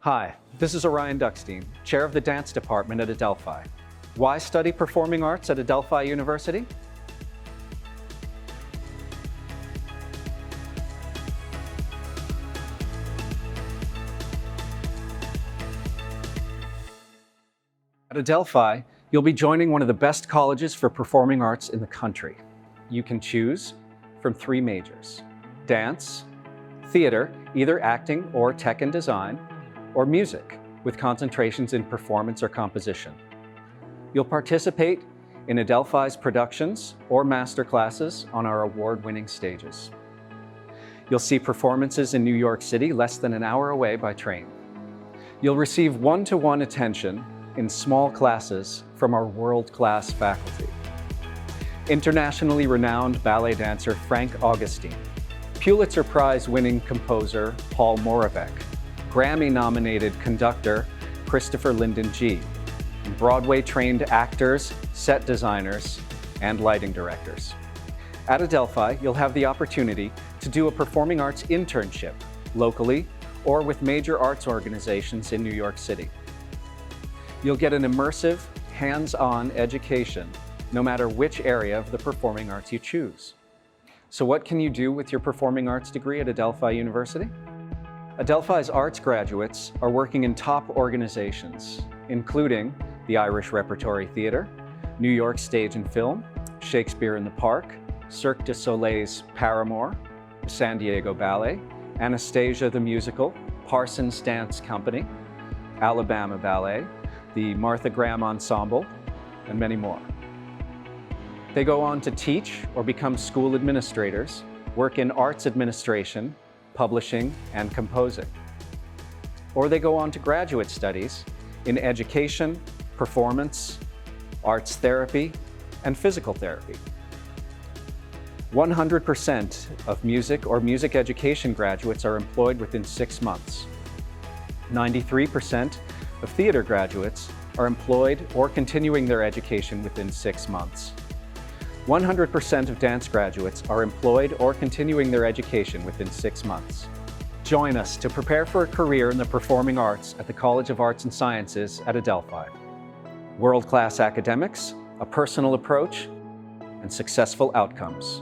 Hi, this is Orion Duckstein, Chair of the Dance Department at Adelphi. Why study performing arts at Adelphi University? At Adelphi, you'll be joining one of the best colleges for performing arts in the country. You can choose from 3 majors: dance, theater, either acting or tech and design, or music, with concentrations in performance or composition. You'll participate in Adelphi's productions or master classes on our award-winning stages. You'll see performances in New York City less than an hour away by train. You'll receive one-to-one attention in small classes from our world-class faculty. Internationally renowned ballet dancer Frank Augustyn, Pulitzer Prize-winning composer Paul Moravec, Grammy-nominated conductor Christopher Lyndon Gee, and Broadway-trained actors, set designers, and lighting directors. At Adelphi, you'll have the opportunity to do a performing arts internship locally or with major arts organizations in New York City. You'll get an immersive, hands-on education no matter which area of the performing arts you choose. So what can you do with your performing arts degree at Adelphi University? Adelphi's arts graduates are working in top organizations, including the Irish Repertory Theatre, New York Stage and Film, Shakespeare in the Park, Cirque du Soleil's Paramour, the San Diego Ballet, Anastasia the Musical, Parsons Dance Company, Alabama Ballet, the Martha Graham Ensemble, and many more. They go on to teach or become school administrators, work in arts administration, publishing, and composing. Or they go on to graduate studies in education, performance, arts therapy, and physical therapy. 100% of music or music education graduates are employed within 6 months. 93% of theater graduates are employed or continuing their education within 6 months. 100% of dance graduates are employed or continuing their education within 6 months. Join us to prepare for a career in the performing arts at the College of Arts and Sciences at Adelphi. World-class academics, a personal approach, and successful outcomes.